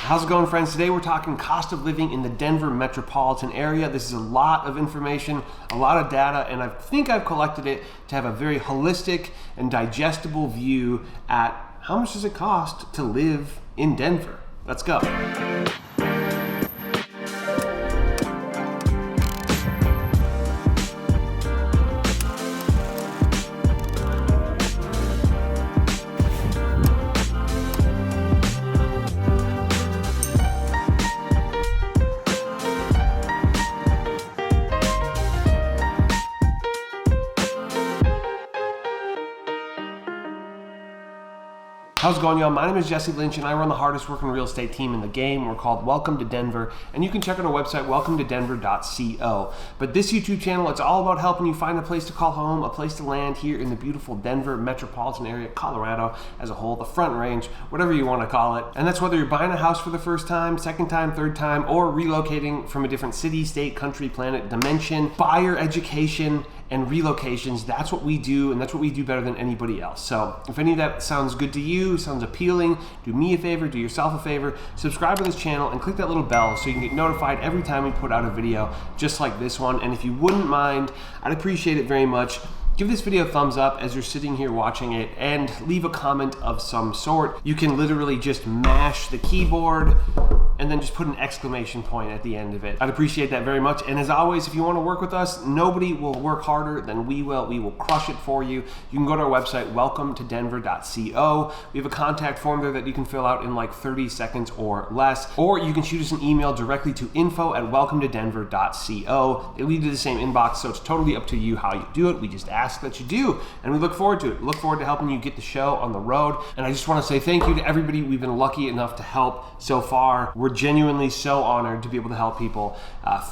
How's it going, friends? Today we're talking cost of living in the Denver metropolitan area. This is a lot of information, a lot of data, and I think I've collected it to have a very holistic and digestible view at how much does it cost to live in Denver. Let's go. How's it going, y'all? My name is Jesse Lynch and I run the hardest working real estate team in the game. We're called Welcome to Denver, and you can check out our website, welcometodenver.co. But this YouTube channel, it's all about helping you find a place to call home, a place to land here in the beautiful Denver metropolitan area, Colorado as a whole, the Front Range, whatever you want to call it. And that's whether you're buying a house for the first time, second time, third time, or relocating from a different city, state, country, planet, dimension, buyer education, and relocations. That's what we do, and that's what we do better than anybody else. So if any of that sounds good to you, sounds appealing, do me a favor, do yourself a favor, subscribe to this channel and click that little bell so you can get notified every time we put out a video just like this one. And if you wouldn't mind, I'd appreciate it very much. Give this video a thumbs up as you're sitting here watching it and leave a comment of some sort. You can literally just mash the keyboard and then just put an exclamation point at the end of it. I'd appreciate that very much. And as always, if you want to work with us, nobody will work harder than we will. We will crush it for you. You can go to our website, welcometodenver.co. We have a contact form there that you can fill out in like 30 seconds or less. Or you can shoot us an email directly to info@welcometodenver.co. They lead to the same inbox, so it's totally up to you how you do it. We just ask that you do, and we look forward to it. Look forward to helping you get the show on the road. And I just want to say thank you to everybody we've been lucky enough to help so far. We're genuinely so honored to be able to help people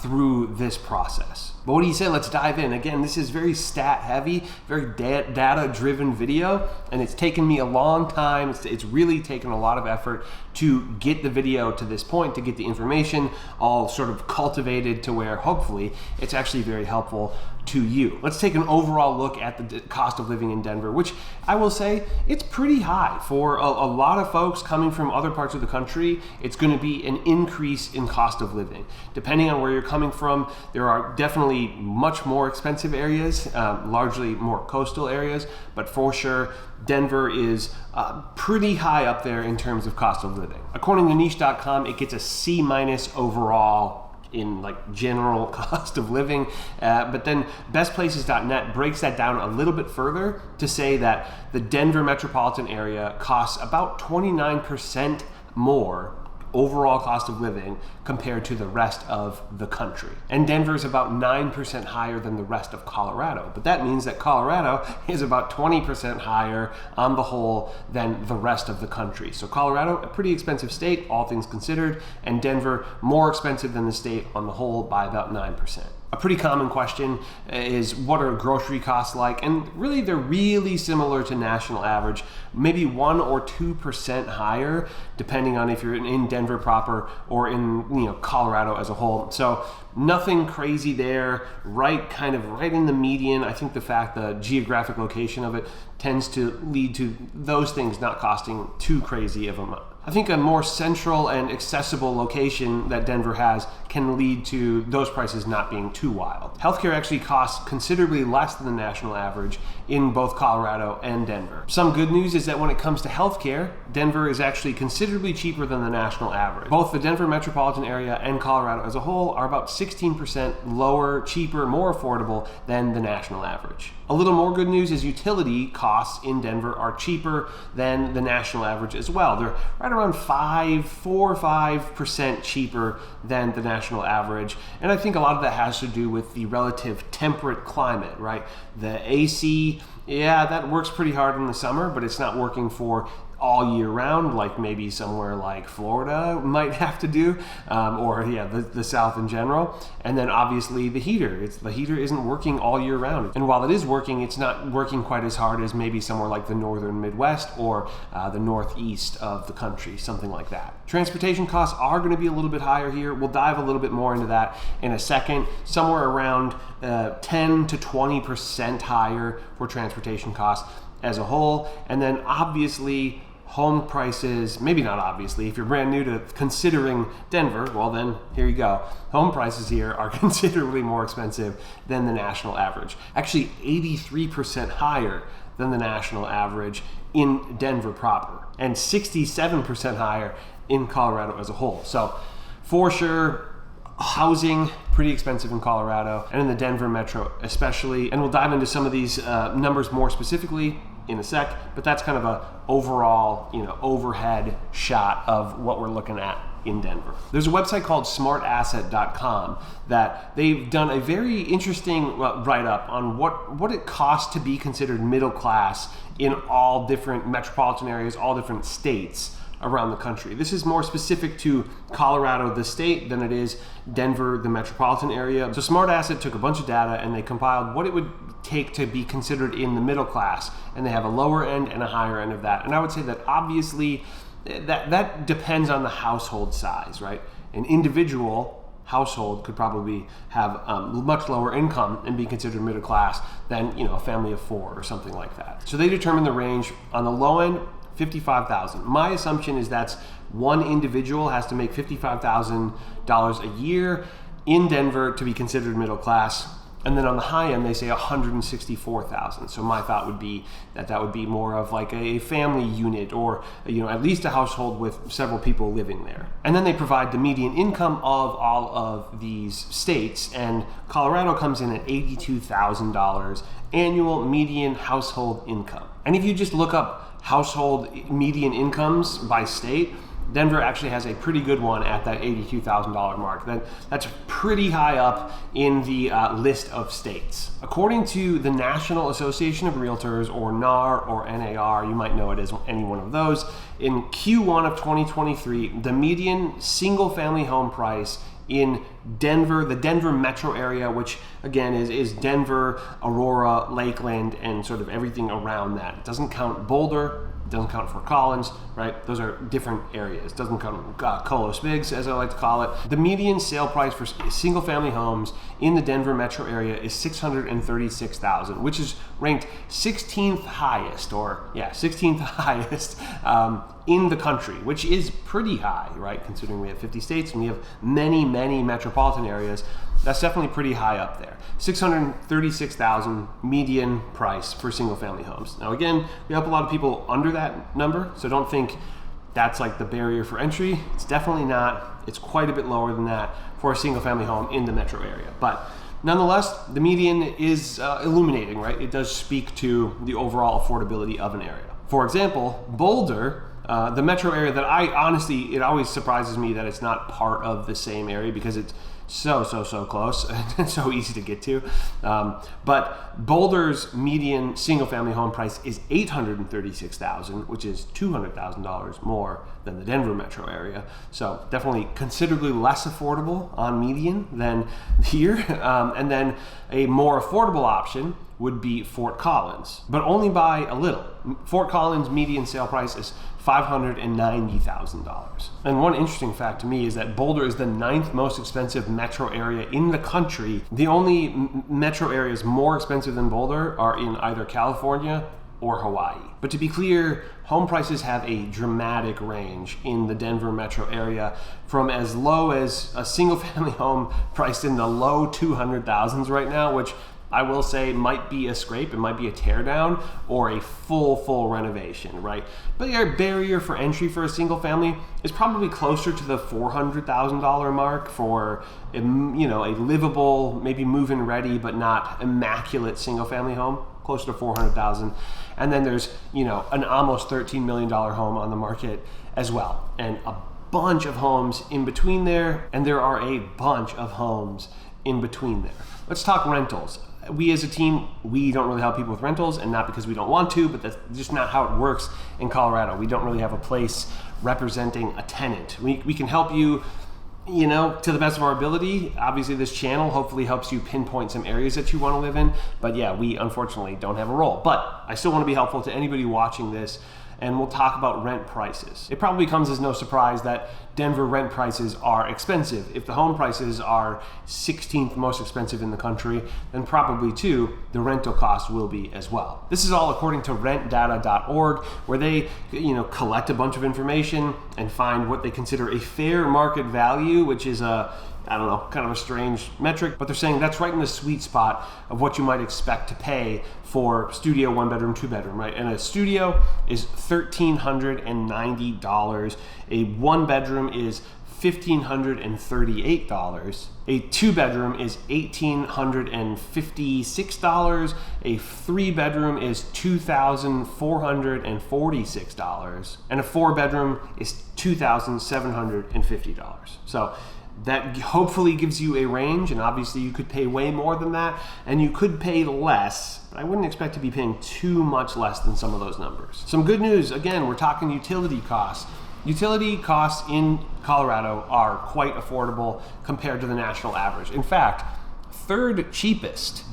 through this process. But what do you say? Let's dive in. Again, this is very stat heavy, very data driven video, and it's taken me a long time. It's really taken a lot of effort to get the video to this point, to get the information all sort of cultivated to where hopefully it's actually very helpful to you. Let's take an overall look at the cost of living in Denver, which I will say it's pretty high for a lot of folks coming from other parts of the country. It's going to be an increase in cost of living. Depending on where you're coming from, there are definitely much more expensive areas, largely more coastal areas, but for sure, Denver is pretty high up there in terms of cost of living. According to niche.com, it gets a C- overall in like general cost of living, but then bestplaces.net breaks that down a little bit further to say that the Denver metropolitan area costs about 29% more overall cost of living compared to the rest of the country. And Denver is about 9% higher than the rest of Colorado. But that means that Colorado is about 20% higher on the whole than the rest of the country. So Colorado, a pretty expensive state, all things considered, and Denver more expensive than the state on the whole by about 9%. A pretty common question is, what are grocery costs like? And really, they're really similar to national average, maybe 1 or 2% higher, depending on if you're in Denver proper or in Colorado as a whole. So nothing crazy there, right in the median. I think the geographic location of it tends to lead to those things not costing too crazy of a amount. I think a more central and accessible location that Denver has can lead to those prices not being too wild. Healthcare actually costs considerably less than the national average in both Colorado and Denver. Some good news is that when it comes to healthcare, Denver is actually considerably cheaper than the national average. Both the Denver metropolitan area and Colorado as a whole are about 16% lower, cheaper, more affordable than the national average. A little more good news is utility costs in Denver are cheaper than the national average as well. They're right around 4 or 5% cheaper than the national average. And I think a lot of that has to do with the relative temperate climate, right? The AC, yeah, that works pretty hard in the summer, but it's not working for all year round, like maybe somewhere like Florida might have to do, or the South in general. And then obviously the heater. The heater isn't working all year round. And while it is working, it's not working quite as hard as maybe somewhere like the northern Midwest or the northeast of the country, something like that. Transportation costs are going to be a little bit higher here. We'll dive a little bit more into that in a second. Somewhere around 10 to 20% higher for transportation costs as a whole. And then obviously home prices, maybe not obviously, if you're brand new to considering Denver, well then, here you go. Home prices here are considerably more expensive than the national average. Actually, 83% higher than the national average in Denver proper, and 67% higher in Colorado as a whole. So, for sure, housing pretty expensive in Colorado and in the Denver metro especially, and we'll dive into some of these numbers more specifically in a sec, but that's kind of a overall, overhead shot of what we're looking at in Denver. There's a website called smartasset.com that they've done a very interesting write-up on what it costs to be considered middle class in all different metropolitan areas, all different states around the country. This is more specific to Colorado, the state, than it is Denver, the metropolitan area. So Smart Asset took a bunch of data and they compiled what it would take to be considered in the middle class, and they have a lower end and a higher end of that. And I would say that obviously that depends on the household size, right? An individual household could probably have much lower income and be considered middle class than a family of 4 or something like that. So they determine the range on the low end, $55,000. My assumption is that's one individual has to make $55,000 a year in Denver to be considered middle class. And then on the high end, they say $164,000. So my thought would be that would be more of like a family unit, or at least a household with several people living there. And then they provide the median income of all of these states, and Colorado comes in at $82,000 annual median household income. And if you just look up household median incomes by state, Denver actually has a pretty good one at that $82,000 mark. That's pretty high up in the list of states. According to the National Association of Realtors, or NAR or NAR, you might know it as any one of those, in Q1 of 2023, the median single-family home price in Denver, the Denver metro area, which again is Denver, Aurora, Lakeland, and sort of everything around that. It doesn't count Boulder, it doesn't count Fort Collins, right? Those are different areas. It doesn't count Colos Biggs, as I like to call it. The median sale price for single family homes in the Denver metro area is $636,000, which is ranked 16th highest, 16th highest in the country, which is pretty high, right? Considering we have 50 states and we have many, many metropolitan areas, that's definitely pretty high up there. $636,000 median price for single family homes. Now again, we help a lot of people under that number, so don't think that's like the barrier for entry. It's definitely not. It's quite a bit lower than that for a single family home in the metro area. But nonetheless, the median is illuminating, right? It does speak to the overall affordability of an area. For example, Boulder, the metro area that it always surprises me that it's not part of the same area because it's so close and so easy to get to. But Boulder's median single family home price is $836,000, which is $200,000 more than the Denver metro area. So definitely considerably less affordable on median than here. And then a more affordable option would be Fort Collins, but only by a little. Fort Collins median sale price is $590,000. And one interesting fact to me is that Boulder is the 9th most expensive metro area in the country. The only metro areas more expensive than Boulder are in either California or Hawaii. But to be clear, home prices have a dramatic range in the Denver metro area, from as low as a single family home priced in the low 200,000s right now, which I will say might be a scrape, it might be a teardown, or a full renovation, right? But your barrier for entry for a single family is probably closer to the $400,000 mark for a livable, maybe move-in ready, but not immaculate single family home, closer to $400,000. And then there's, an almost $13 million home on the market as well. And a bunch of homes in between there, and there are a bunch of homes in between there. Let's talk rentals. We as a team, we don't really help people with rentals, and not because we don't want to, but that's just not how it works in Colorado. We don't really have a place representing a tenant. We can help you, to the best of our ability. Obviously, this channel hopefully helps you pinpoint some areas that you want to live in, but yeah, we unfortunately don't have a role. But I still want to be helpful to anybody watching this and we'll talk about rent prices. It probably comes as no surprise that Denver rent prices are expensive. If the home prices are 16th most expensive in the country, then probably too, the rental cost will be as well. This is all according to rentdata.org, where they collect a bunch of information and find what they consider a fair market value, which is kind of a strange metric, but they're saying that's right in the sweet spot of what you might expect to pay for studio, 1-bedroom, 2-bedroom, right? And a studio is $1,390. A 1-bedroom is $1,538. A 2-bedroom is $1,856. A 3-bedroom is $2,446. And a 4-bedroom is $2,750. So that hopefully gives you a range, and obviously you could pay way more than that, and you could pay less, but I wouldn't expect to be paying too much less than some of those numbers. Some good news, again, we're talking utility costs. Utility costs in Colorado are quite affordable compared to the national average. In fact, third cheapest.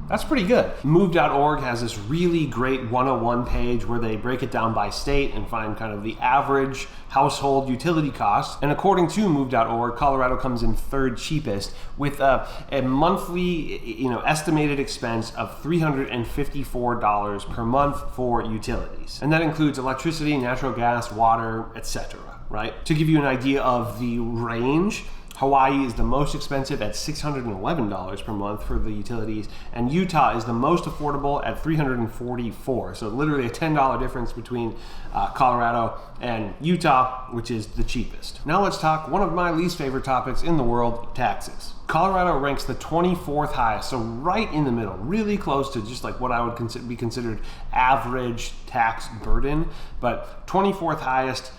That's pretty good. Move.org has this really great 101 page where they break it down by state and find kind of the average household utility costs. And according to Move.org, Colorado comes in third cheapest with a monthly estimated expense of $354 per month for utilities. And that includes electricity, natural gas, water, etc., right? To give you an idea of the range, Hawaii is the most expensive at $611 per month for the utilities, and Utah is the most affordable at $344. So literally a $10 difference between Colorado and Utah, which is the cheapest. Now let's talk one of my least favorite topics in the world, taxes. Colorado ranks the 24th highest, so right in the middle, really close to just like what I would be considered average tax burden, but 24th highest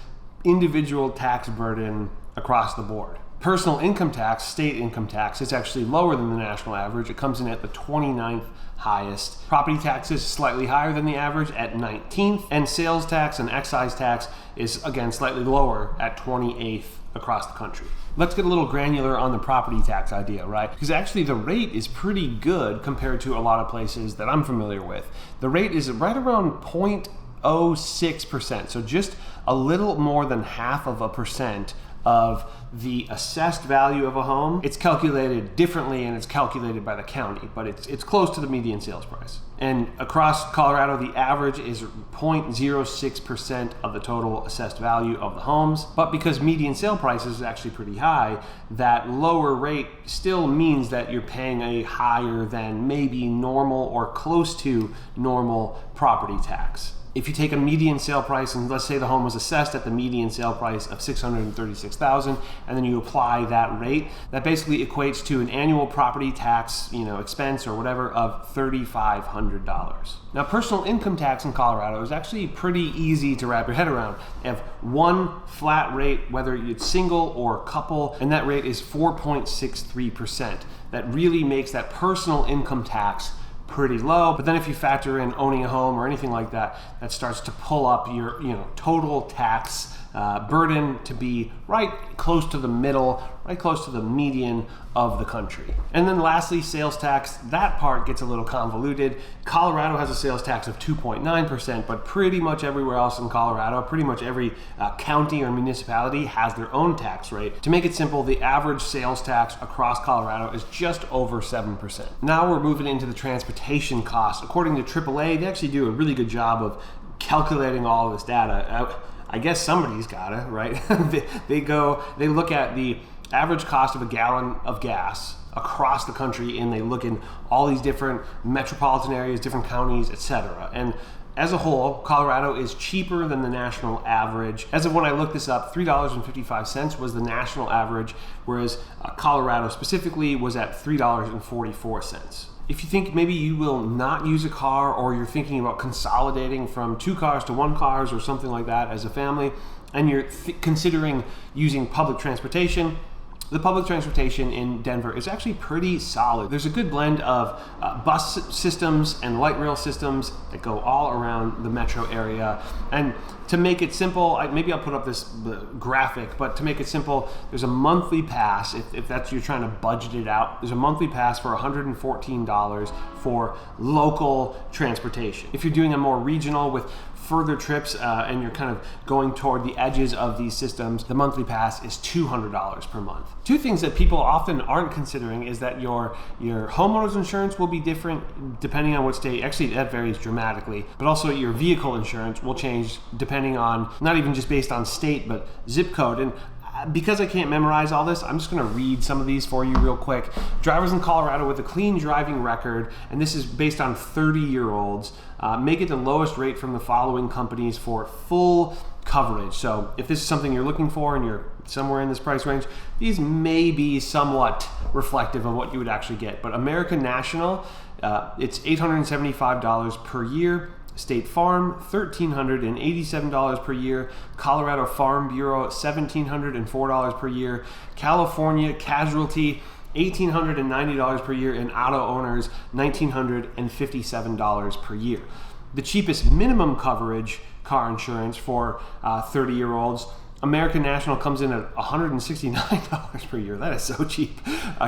individual tax burden across the board. Personal income tax, state income tax, is actually lower than the national average. It comes in at the 29th highest. Property taxes slightly higher than the average at 19th, and sales tax and excise tax is again slightly lower at 28th across the country. Let's get a little granular on the property tax idea, right? Because actually the rate is pretty good compared to a lot of places that I'm familiar with. The rate is right around 0.06%, so just a little more than 0.5% of the assessed value of a home. It's calculated differently, and it's calculated by the county, but it's close to the median sales price. And across Colorado, the average is 0.06% of the total assessed value of the homes. But because median sale price is actually pretty high, that lower rate still means that you're paying a higher than maybe normal or close to normal property tax. If you take a median sale price, and let's say the home was assessed at the median sale price of $636,000, and then you apply that rate, that basically equates to an annual property tax, expense or whatever of $3,500. Now, personal income tax in Colorado is actually pretty easy to wrap your head around. You have one flat rate, whether it's single or couple, and that rate is 4.63%. That really makes that personal income tax pretty low. But then if you factor in owning a home or anything like that, that starts to pull up your total tax burden to be right close to the middle, right close to the median of the country. And then lastly, sales tax. That part gets a little convoluted. Colorado has a sales tax of 2.9%, but pretty much everywhere else in Colorado, pretty much every county or municipality has their own tax rate. To make it simple, the average sales tax across Colorado is just over 7%. Now we're moving into the transportation costs. According to AAA, they actually do a really good job of calculating all of this data. I guess somebody's gotta, right? They look at the average cost of a gallon of gas across the country, and they look in all these different metropolitan areas, different counties, etc. And as a whole, Colorado is cheaper than the national average. As of when I looked this up, $3.55 was the national average, whereas Colorado specifically was at $3.44. If you think maybe you will not use a car, or you're thinking about consolidating from 2 cars to 1 car or something like that as a family, and you're considering using public transportation, the public transportation in Denver is actually pretty solid. There's a good blend of bus systems and light rail systems that go all around the metro area. And to make it simple, maybe I'll put up this graphic, but to make it simple, there's a monthly pass, if that's you're trying to budget it out, there's a monthly pass for $114 for local transportation. If you're doing a more regional with further trips and you're kind of going toward the edges of these systems, the monthly pass is $200 per month. Two things that people often aren't considering is that your homeowner's insurance will be different depending on what state. Actually, that varies dramatically, but also your vehicle insurance will change depending on, not even just based on state, but zip code. And because I can't memorize all this, I'm just going to read some of these for you real quick. Drivers in Colorado with a clean driving record, and this is based on 30-year-olds, may get the lowest rate from the following companies for full coverage. So if this is something you're looking for and you're somewhere in this price range, these may be somewhat reflective of what you would actually get. But American National, it's $875 per year. State Farm, $1,387 per year. Colorado Farm Bureau, $1,704 per year. California Casualty, $1,890 per year. And auto owners, $1,957 per year. The cheapest minimum coverage car insurance for 30-year-olds, American National comes in at $169 per year. That is so cheap.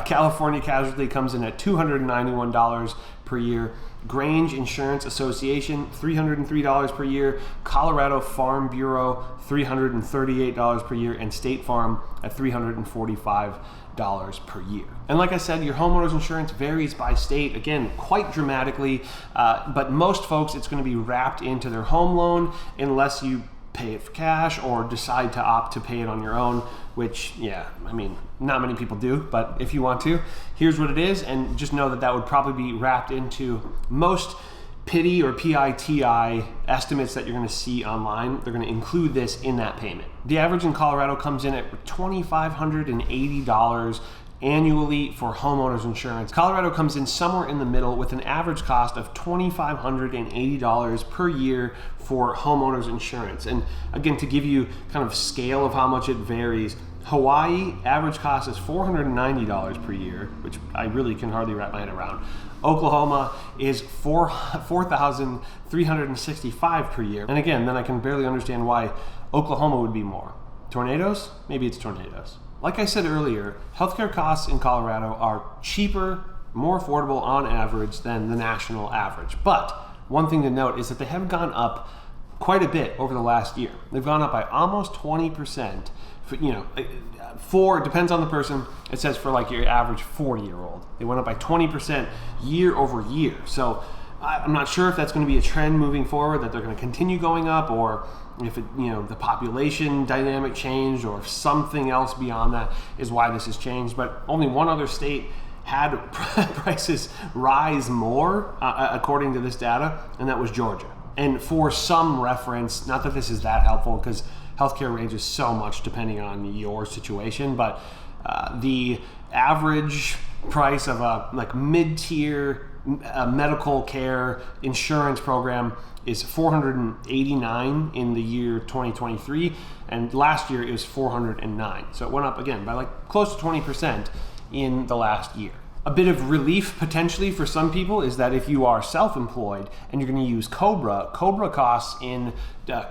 California Casualty comes in at $291 per year. Grange Insurance Association, $303 per year. Colorado Farm Bureau, $338 per year. And State Farm at $345 per year. And like I said, your homeowner's insurance varies by state, again, quite dramatically, but most folks, it's going to be wrapped into their home loan unless you pay it for cash or decide to opt to pay it on your own, which, yeah, I mean, not many people do, but if you want to, here's what it is, and just know that that would probably be wrapped into most PITI or PITI estimates that you're going to see online. They're going to include this in that payment. The average in Colorado comes in at $2,580 annually for homeowners insurance. Colorado comes in somewhere in the middle with an average cost of $2,580 per year for homeowners insurance. And again, to give you kind of scale of how much it varies, Hawaii, average cost is $490 per year, which I really can hardly wrap my head around. Oklahoma is $4,365 per year. And again, then I can barely understand why Oklahoma would be more. Tornadoes? Maybe it's tornadoes. Like I said earlier, healthcare costs in Colorado are cheaper, more affordable on average than the national average. But one thing to note is that they have gone up quite a bit over the last year. They've gone up by almost 20%. For it depends on the person. It says for like your average 40-year-old, they went up by 20% year over year. So I'm not sure if that's going to be a trend moving forward, that they're going to continue going up, or if it, the population dynamic changed, or if something else beyond that is why this has changed. But only one other state had prices rise more, according to this data, and that was Georgia. And for some reference, not that this is that helpful because healthcare ranges so much depending on your situation, but the average price of a mid-tier medical care insurance program is $489 in the year 2023, and last year it was $409. So it went up again by close to 20% in the last year. A bit of relief potentially for some people is that if you are self-employed and you're going to use Cobra costs in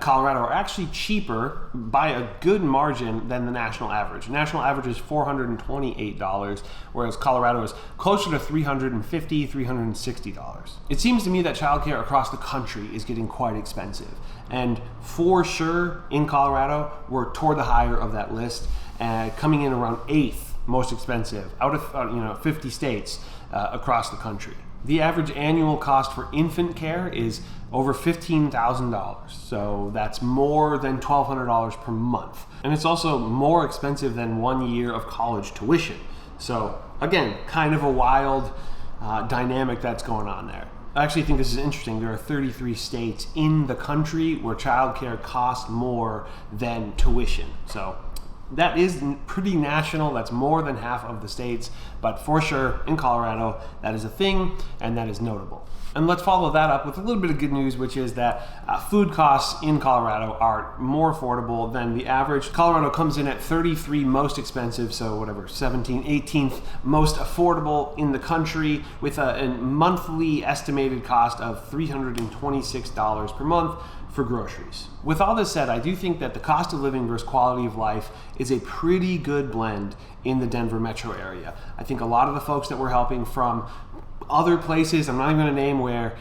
Colorado are actually cheaper by a good margin than the national average. The national average is $428, whereas Colorado is closer to $350, $360. It seems to me that childcare across the country is getting quite expensive. And for sure in Colorado, we're toward the higher of that list, coming in around 8th most expensive out of 50 states across the country. The average annual cost for infant care is over $15,000, so that's more than $1,200 per month. And it's also more expensive than 1 year of college tuition. So again, kind of a wild dynamic that's going on there. I actually think this is interesting. There are 33 states in the country where childcare costs more than tuition. So that is pretty national. That's more than half of the states, but for sure in Colorado, that is a thing and that is notable. And let's follow that up with a little bit of good news, which is that food costs in Colorado are more affordable than the average. Colorado comes in at 33 most expensive, so 18th most affordable in the country, with a monthly estimated cost of $326 per month for groceries. With all this said, I do think that the cost of living versus quality of life is a pretty good blend in the Denver metro area. I think a lot of the folks that we're helping, from other places, I'm not even gonna name where,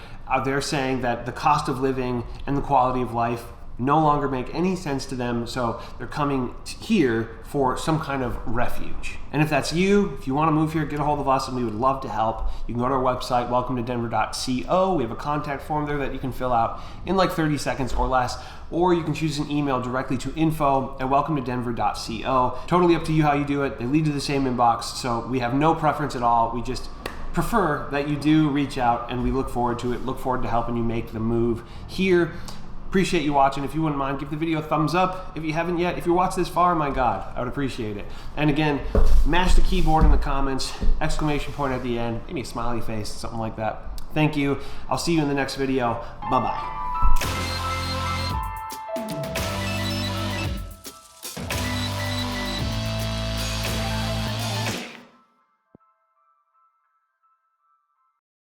they're saying that the cost of living and the quality of life no longer make any sense to them, so they're coming here for some kind of refuge. And if that's you, if you want to move here, get a hold of us and we would love to help. You can go to our website, welcometodenver.co. We have a contact form there that you can fill out in like 30 seconds or less, or you can choose an email directly to info@welcometodenver.co. Totally up to you how you do it. They lead to the same inbox, so we have no preference at all. We just prefer that you do reach out, and we look forward to it. Look forward to helping you make the move here. Appreciate you watching. If you wouldn't mind, give the video a thumbs up. If you haven't yet, if you watched this far, my God, I would appreciate it. And again, mash the keyboard in the comments, exclamation point at the end, maybe a smiley face, something like that. Thank you. I'll see you in the next video. Bye-bye.